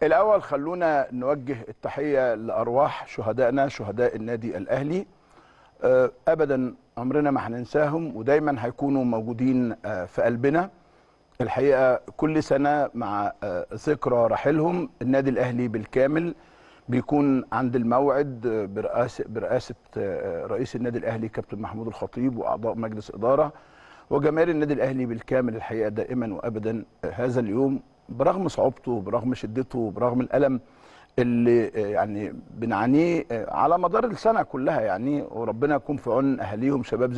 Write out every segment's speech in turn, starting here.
الأول خلونا نوجه التحية لأرواح شهدائنا شهداء النادي الأهلي. أبدا عمرنا ما هننساهم ودايما هيكونوا موجودين في قلبنا. الحقيقة كل سنة مع ذكرى رحيلهم النادي الأهلي بالكامل بيكون عند الموعد برئاسة رئيس النادي الأهلي كابتن محمود الخطيب وأعضاء مجلس إدارة وجماهير النادي الأهلي بالكامل. الحقيقة دائما وأبدا هذا اليوم برغم صعوبته برغم شدته برغم الألم اللي يعني بنعانيه على مدار السنة كلها يعني، وربنا يكون في عون أهاليهم شباب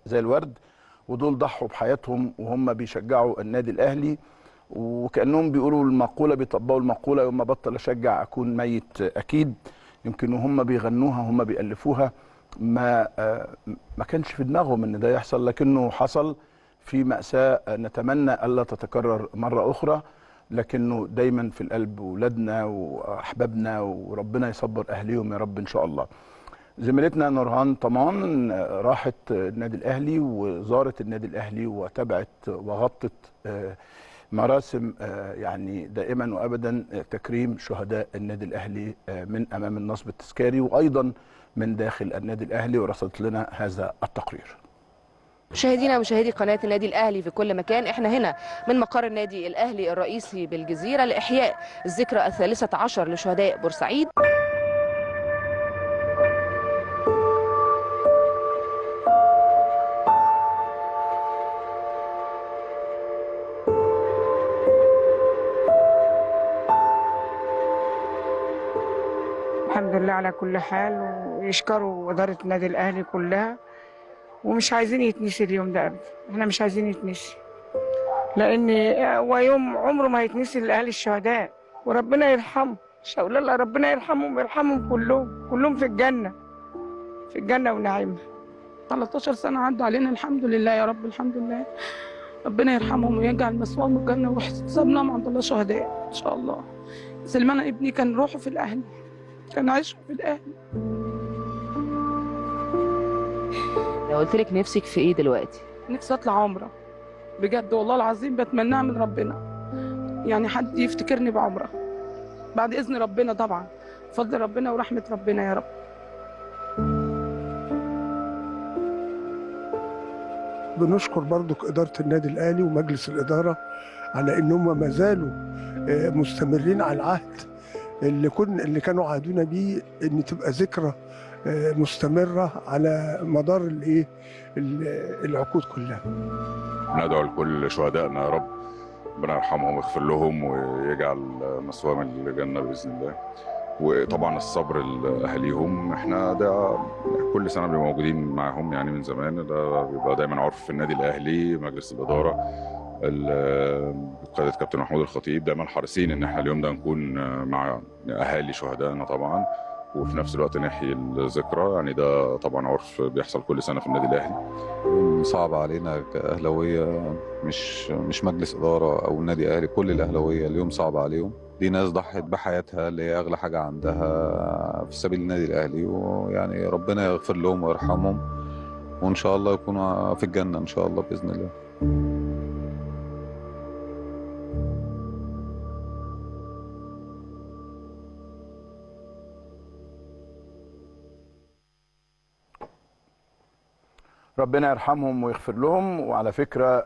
زي الورد ودول ضحوا بحياتهم وهم بيشجعوا النادي الأهلي، وكأنهم بيقولوا المقولة بيطبقوا المقولة يوم ما بطل أشجع أكون ميت أكيد. يمكن وهم بيغنوها هم بيألفوها ما كانش في دماغهم ان ده يحصل، لكنه حصل في مأساة نتمنى ألا تتكرر مرة أخرى، لكنه دايما في القلب ولادنا وأحبابنا وربنا يصبر أهليهم يا رب إن شاء الله. زميلتنا نورهان طمان راحت النادي الأهلي وزارت النادي الأهلي وتابعت وغطت مراسم يعني دائما وأبدا تكريم شهداء النادي الأهلي من أمام النصب التذكاري وأيضا من داخل النادي الأهلي، ورصدت لنا هذا التقرير. مشاهدينا ومشاهدي قناة النادي الأهلي في كل مكان، احنا هنا من مقر النادي الأهلي الرئيسي بالجزيرة لإحياء الذكرى ال13 لشهداء بورسعيد. الحمد لله على كل حال، ويشكروا إدارة النادي الأهلي كلها، ومش عايزين يتنسي اليوم ده أبدا. احنا مش عايزين يتنسي لأن هو يوم عمره ما هيتنسي لأهل الشهداء، وربنا يرحمه. شاء الله ربنا يرحمهم ويرحمهم كلهم في الجنة، في الجنة ونعيمها. 13 سنة عدوا علينا، الحمد لله يا رب، الحمد لله. ربنا يرحمهم ويجعل مثواهم الجنة واحتسابنا عند الله شهداء إن شاء الله. سلمان ابني كان روحه في الأهلي، كان عايش في الأهلي. لو قلت لك نفسك في إيه دلوقتي؟ نفسي أطلع عمرة بجد والله العظيم، بتمناها من ربنا، يعني حد يفتكرني بعمرة بعد إذن ربنا طبعا، فضل ربنا ورحمة ربنا يا رب. بنشكر برضو إدارة النادي الأهلي ومجلس الإدارة على إنهم ما زالوا مستمرين على العهد اللي كانوا عهدونا بيه، إن تبقى ذكرى مستمرة على مدار العقود كلها. ندعو لكل شهدائنا يا رب، ربنا يرحمهم ويغفر لهم ويجعل مثواهم الجنة بإذن الله، وطبعا الصبر لأهاليهم. احنا ده كل سنة بنبقى موجودين معاهم يعني من زمان، ده بيبقى دايما عرف في النادي الأهلي. مجلس الإدارة بقيادة كابتن محمود الخطيب دايما حريصين ان احنا اليوم ده نكون مع اهالي شهدائنا طبعا، وفي نفس الوقت نحيي الذكرى. يعني ده طبعا عرف بيحصل كل سنه في النادي الاهلي. صعب علينا كاهلاويه، مش مجلس اداره او النادي الاهلي، كل الاهلاويه اليوم صعب عليهم. دي ناس ضحت بحياتها اللي هي اغلى حاجه عندها في سبيل النادي الاهلي، ويعني ربنا يغفر لهم ويرحمهم، وان شاء الله يكونوا في الجنه ان شاء الله باذن الله. ربنا يرحمهم ويغفر لهم. وعلى فكرة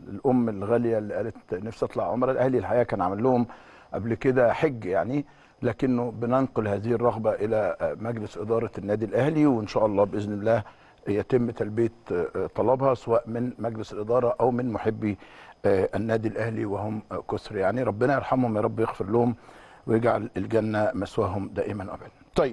الأم الغالية اللي قالت نفسي أطلع عمرة، الأهلي الحقيقة كان عامل لهم قبل كده حج يعني، لكنه بننقل هذه الرغبة إلى مجلس إدارة النادي الأهلي، وإن شاء الله بإذن الله يتم تلبية طلبها سواء من مجلس الإدارة أو من محبي النادي الأهلي وهم كثر يعني. ربنا يرحمهم يا رب، يغفر لهم ويجعل الجنة مثواهم دائما أبدا. طيب.